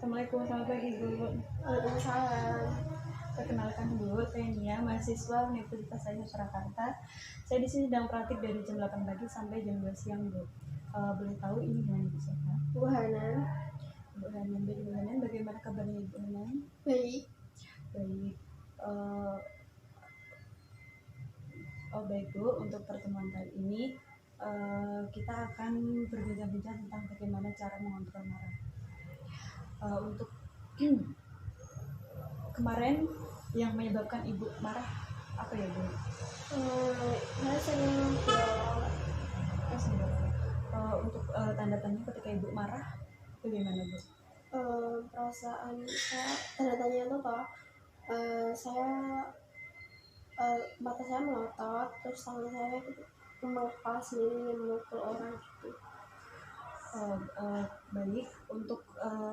Assalamualaikum, selamat pagi Bu. Waalaikumsalam. Perkenalkan Bu, saya Nia, mahasiswa Universitas Sains Surakarta. Saya di sini sedang praktik dari jam 8 pagi sampai jam 2 siang Bu. Boleh tahu ini dengan Ibu siapa? Bu Hanan. Bu Hanan. Bu Hanan, bagaimana kabarnya Ibu Hanan? Baik. Baik. Baik Bu, untuk pertemuan kali ini kita akan berbincang-bincang tentang bagaimana cara mengontrol marah. Untuk kemarin yang menyebabkan Ibu marah apa ya Bu? Saya sering Untuk tanda-tanda ketika Ibu marah bagaimana Bu? perasaan saya tanda-tanya itu toh saya mata saya melotot, terus tangan saya melepas sendiri memukul orang gitu. Baik, untuk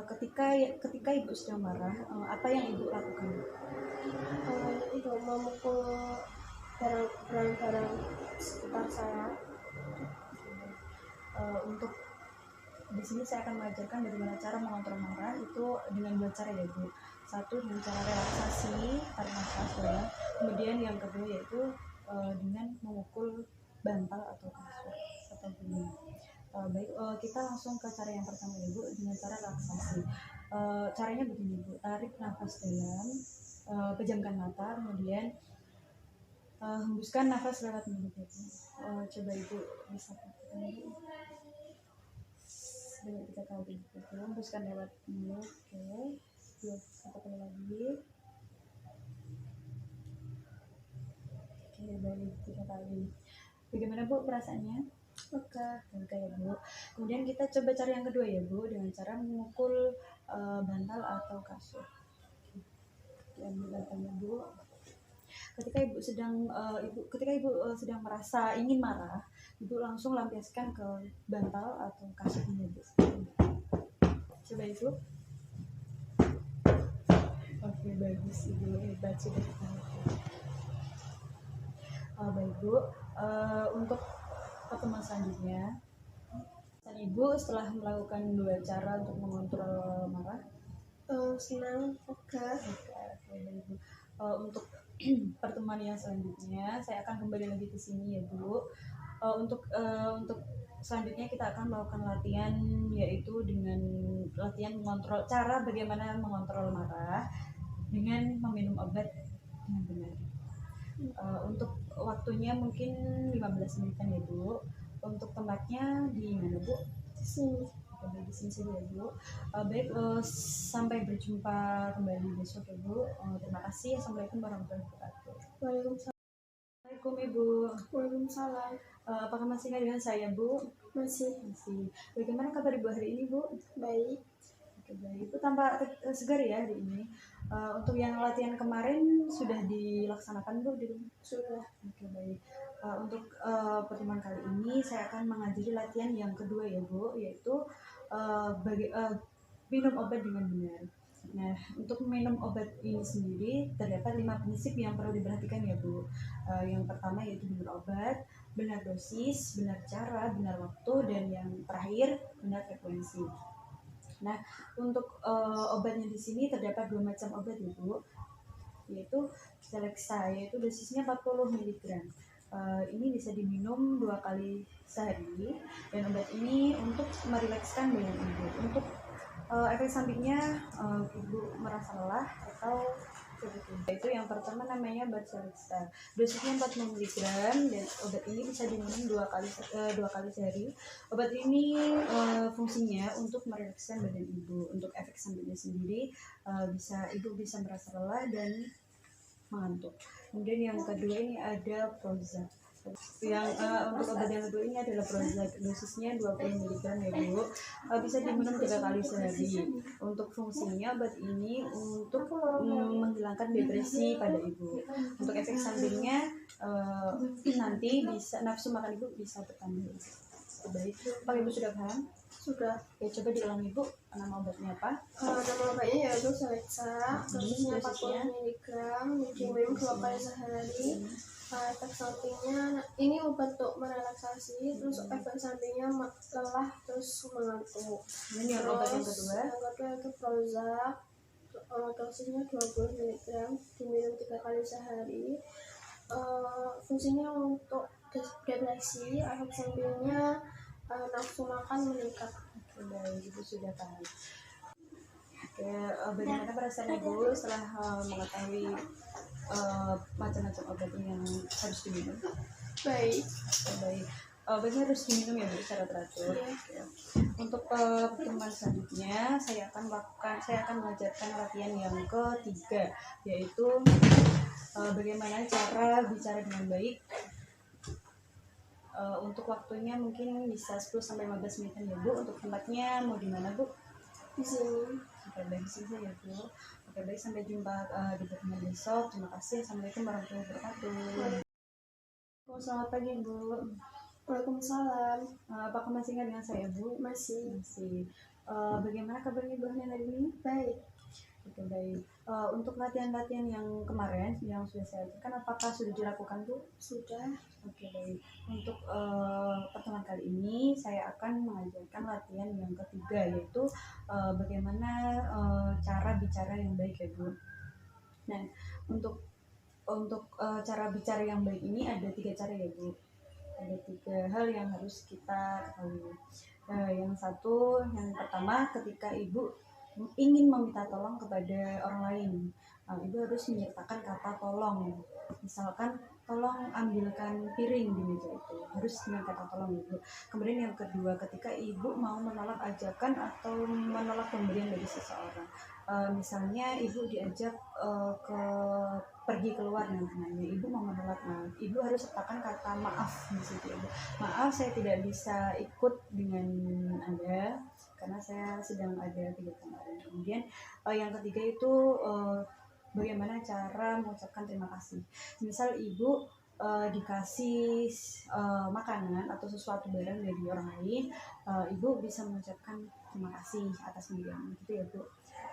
ketika Ibu sedang marah, apa yang Ibu lakukan? Itu memukul barang-barang sekitar saya. Untuk di sini saya akan mengajarkan bagaimana cara mengontrol marah itu dengan dua cara ya Bu. Satu dengan cara relaksasi, tarik nafas dalam. Kemudian yang kedua yaitu dengan memukul bantal atau kasur atau gunung. Baik, kita langsung ke cara yang pertama ya Bu, dengan cara relaksasi. Caranya begini Bu, tarik nafas dalam, pejamkan mata, kemudian hembuskan nafas lewat mulut ya Bu. Coba Ibu bisa pakai. Coba kita kali gitu, hembuskan lewat mulut. Oke, satu kali lagi. Oke, baik, 3 kali. Bagaimana Bu perasaannya? Lega ya Bu. Kemudian kita coba cara yang kedua ya Bu, dengan cara memukul bantal atau kasur. Diambil bantalnya Bu. Ketika Ibu sedang merasa ingin marah, Ibu langsung lampiaskan ke bantal atau kasurnya Bu. Coba Ibu. Oke, bagus Ibu, hebat sudah kita. Baik Bu, untuk pertemuan selanjutnya, dan Ibu setelah melakukan dua cara untuk mengontrol marah, Senang, lega. Ibu. Untuk pertemuan yang selanjutnya, saya akan kembali lagi ke sini ya Bu. Untuk selanjutnya kita akan melakukan latihan, yaitu dengan latihan mengontrol, cara bagaimana mengontrol marah dengan meminum obat dengan benar. Untuk waktunya mungkin 15 menitan ya Bu. Untuk tempatnya di mana Bu? Di sini. Di sini saja ya Bu. Baik, sampai berjumpa kembali besok ya Bu. Terima kasih. Assalamualaikum warahmatullahi wabarakatuh. Waalaikumsalam. Assalamualaikum Ibu. Waalaikumsalam. Apakah masih ingat dengan saya Bu? Masih. Bagaimana kabar Ibu hari ini Bu? Baik. Oke, baik. Itu tampak segar ya hari ini. Untuk yang latihan kemarin sudah dilaksanakan Bu? Sudah. Oke, baik. Untuk pertemuan kali ini saya akan mengajari latihan yang kedua ya Bu, yaitu minum obat dengan benar. Nah, untuk minum obat ini sendiri terdapat 5 prinsip yang perlu diperhatikan ya Bu. Yang pertama yaitu benar obat, benar dosis, benar cara, benar waktu, dan yang terakhir benar frekuensi. Nah, untuk obatnya di sini terdapat 2 macam obat ya Bu, yaitu Celexa, yaitu dosisnya 40 mg. Ini bisa diminum 2 kali sehari, dan obat ini untuk merilekskan badan Ibu. Untuk efek sampingnya Ibu merasa lelah atau itu yang pertama namanya obat Celexa, dosisnya 40 mg, dan obat ini bisa diminum 2 kali sehari. Obat ini fungsinya untuk merilekskan badan Ibu. Untuk efek sampingnya sendiri Ibu bisa merasa lelah dan mengantuk. Kemudian yang kedua ini ada Prozac. Untuk obat yang kedua ini adalah Prozac, dosisnya 20 mg ya Bu. Bisa diminum 3 kali sehari. Untuk fungsinya obat ini untuk menghilangkan depresi pada Ibu. Untuk efek sampingnya nanti bisa nafsu makan Ibu bisa bertambah. Baik, Pak Ibu sudah paham? Sudah. Ya, coba diulang Ibu, nama obatnya apa? Nama obatnya yaitu Celexa, dosisnya 40 mg, diminum 2 kali sehari. Efek sampingnya ini untuk merelaksasi, terus efek sampingnya lelah terus mengantuk. Ini yang obat yang kedua. Yang kedua itu Prozac, dosisnya 20 mg, diminum 3 kali sehari. Fungsinya untuk depresi, efek sampingnya nafsu makan meningkat. Baik, Ibu sudah tahu. Oke, bagaimana perasaan Ibu setelah mengetahui macam-macam obat yang harus diminum? Baik. Baik. Obatnya harus diminum ya Bu secara teratur. Oke. Untuk pertemuan selanjutnya saya akan mengajarkan latihan yang ketiga, yaitu bagaimana cara bicara dengan baik. Untuk waktunya mungkin bisa 10-15 menitan ya Bu. Untuk tempatnya mau di mana Bu? Di sini. Oke, baik, di sini ya Bu. Oke, baik, sampai jumpa di pertemuan besok. Terima kasih. Assalamualaikum warahmatullahi wabarakatuh. Selamat pagi Bu. Waalaikumsalam. Apakah masih ingat dengan saya Bu? Masih. Bagaimana kabarnya Bu Hana hari ini? Baik. Oke, baik. Untuk latihan-latihan yang kemarin yang sudah saya lakukan, apakah sudah dilakukan Bu? Sudah. Oke, baik. Untuk pertemuan kali ini saya akan mengajarkan latihan yang ketiga, yaitu bagaimana cara bicara yang baik ya Bu. Nah, untuk cara bicara yang baik ini ada 3 cara ya Bu. Ada 3 hal yang harus kita ketahui. Yang pertama, ketika Ibu ingin meminta tolong kepada orang lain, Ibu harus menyertakan kata tolong. Misalkan, tolong ambilkan piring di meja itu, harus dengan kata tolong Ibu. Kemudian yang kedua, ketika Ibu mau menolak ajakan atau menolak pemberian dari seseorang, misalnya Ibu diajak pergi keluar nantinya, Ibu mau menolak, Ibu harus sertakan kata maaf di situ Ibu. Maaf, saya tidak bisa ikut dengan Anda karena saya sedang ada kegiatan lain. Kemudian yang ketiga itu bagaimana cara mengucapkan terima kasih. Misal Ibu dikasih makanan atau sesuatu barang dari orang lain, Ibu bisa mengucapkan terima kasih atas pemberian gitu ya Bu.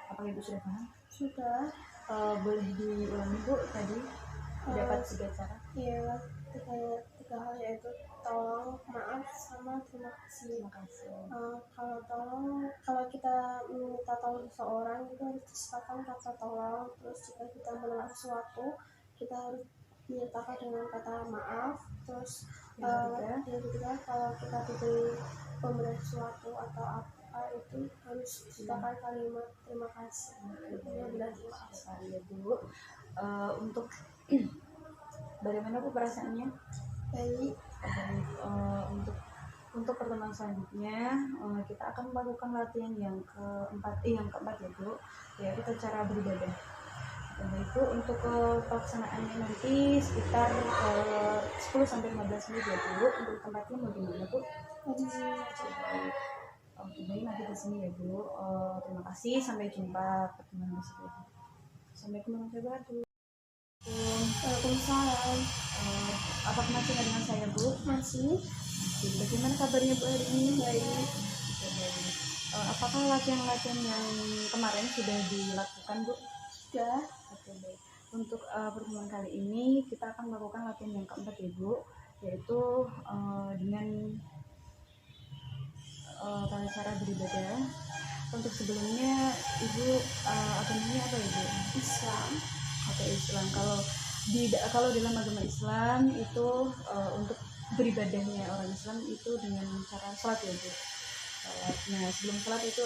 Apakah Ibu sudah paham? Sudah. Boleh diulangi Bu tadi? Dapat 3 cara? Iya, 3 hal yaitu tolong, maaf, sama terima kasih. Terima kasih. Kalau kita minta tolong seseorang itu harus disepakati kata tolong. Terus jika kita menolak sesuatu, kita harus menyatakan dengan kata maaf. Terus yang ketiga, kalau kita diberi pemberian sesuatu atau apa itu harus disepakati kalimat terima kasih. Itu benar terima kasih ya Bu. Untuk bagaimana Bu perasaannya? Baik. Untuk pertemuan selanjutnya kita akan melakukan latihan yang keempat ya Bu, yaitu cara beribadah. Dan itu untuk pelaksanaannya nanti sekitar 10-15 menit ya Bu. Untuk tempatnya mau di mana Bu? Di sini. Oke, baik, nanti di sini ya Bu. Terima kasih, sampai jumpa pertemuan besok. Assalamualaikum warahmatullahi wabarakatuh. Waalaikumsalam. Apakah masih ada dengan saya Bu? Masih. Bagaimana kabarnya Bu hari ini? Baik. Apakah latihan-latihan yang kemarin sudah dilakukan Bu? Sudah. Oke, baik. Untuk pertemuan kali ini kita akan melakukan latihan yang keempat ya Bu, yaitu dengan tata cara beribadah. Untuk sebelumnya Ibu agamanya apa ya Bu? Islam. Oke, Islam. Kalau dalam agama Islam itu untuk beribadahnya orang Islam itu dengan cara sholat ya Bu. Nah, sebelum sholat itu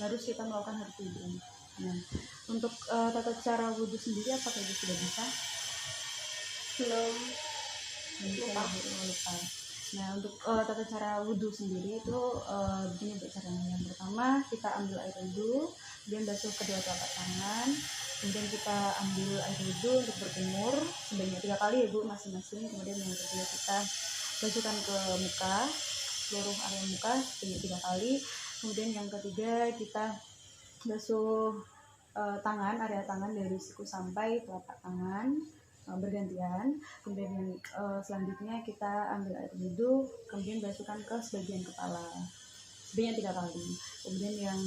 harus kita melakukan harus wudhu. Nah, untuk tata cara wudhu sendiri apakah Ibu sudah bisa? Belum. Lupa. Nah, untuk tata cara wudhu sendiri itu begini Bu caranya. Yang pertama, kita ambil air wudhu, kemudian basuh kedua telapak tangan, kemudian kita ambil air wudhu untuk berjemur sebanyak 3 kali ya Bu masing-masing. Kemudian yang kedua kita basuhkan ke muka, seluruh area muka sebanyak 3 kali. Kemudian yang ketiga kita basuh area tangan dari siku sampai telapak tangan bergantian. Kemudian yang selanjutnya kita ambil air wudhu, kemudian basuhkan ke sebagian kepala sebanyak 3 kali. Kemudian yang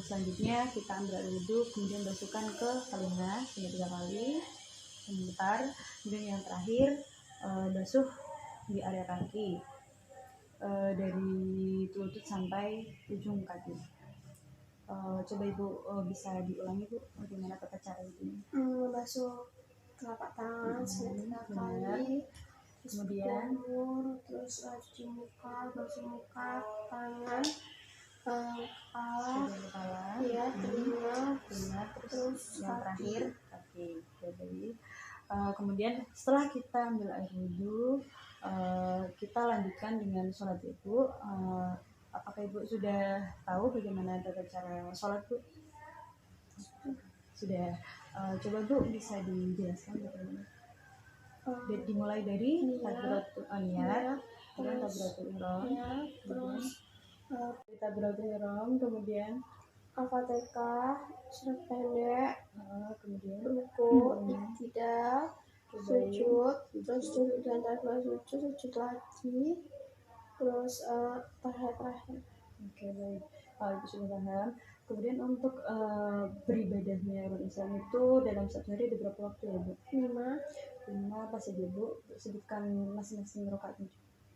selanjutnya kita ambil air wudhu, kemudian basuhkan ke telinga sebanyak 3 kali. sebentar. Kemudian yang terakhir basuh di area kaki, dari lutut sampai ujung kaki. Coba Ibu bisa diulangi Bu, bagaimana tata cara itu? Basuh telapak tangan Benar. 3 kali, terus Kemudian berkumur, terus cuci muka, basuh muka, tangan, kepala, kepala, ya, telinga, terus yang kaki. terakhir kaki. Jadi kemudian setelah kita ambil air wudhu, kita lanjutkan dengan sholat Ibu. Apakah Ibu sudah tahu bagaimana tata cara sholat Bu? Sudah. Coba Bu bisa dijelaskan bagaimana? Dimulai dari takbiratul niat, kemudian takbiratul ihram, terus takbiratul ihram, kemudian Al-Fatihah, surat pendek, kemudian ruku, iktidal, sujud, terus duduk di antara 2 sujud lagi, terus terakhir. Oke, baik. Ibu sudah paham. Kemudian untuk beribadahnya orang Islam itu dalam satu hari ada berapa waktu ya Bu? 5 pas saja Bu, sebutkan masing-masing rakaatnya.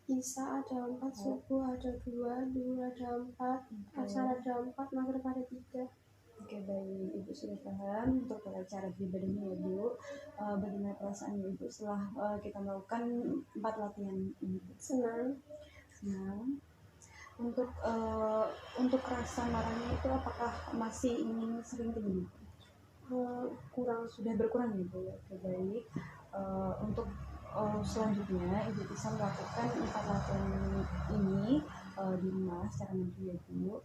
Isya ada 4, subuh ada 2, duhur ada 4, asar ada 4, maghrib ada 3. Oke, baik. Ibu sudah paham untuk cara beribadahnya ya Bu. Bagaimana perasaannya Ibu setelah kita melakukan 4 latihan ini? Senang. Untuk rasa marahnya itu apakah masih ingin sering tinggi? Sudah berkurang ya Bu. Oke, baik. Untuk selanjutnya Ibu bisa melakukan 4 latihan ini di rumah secara mandiri ya Bu.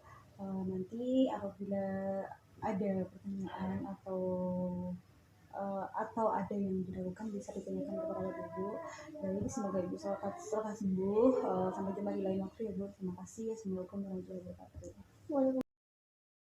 Nanti apabila ada pertanyaan atau ada yang dilakukan bisa ditanyakan kepada Ibu. Baik, semoga Ibu selalu sembuh. Sampai jumpa di lain waktu ya Bu. Terima kasih. Assalamualaikum warahmatullahi wabarakatuh.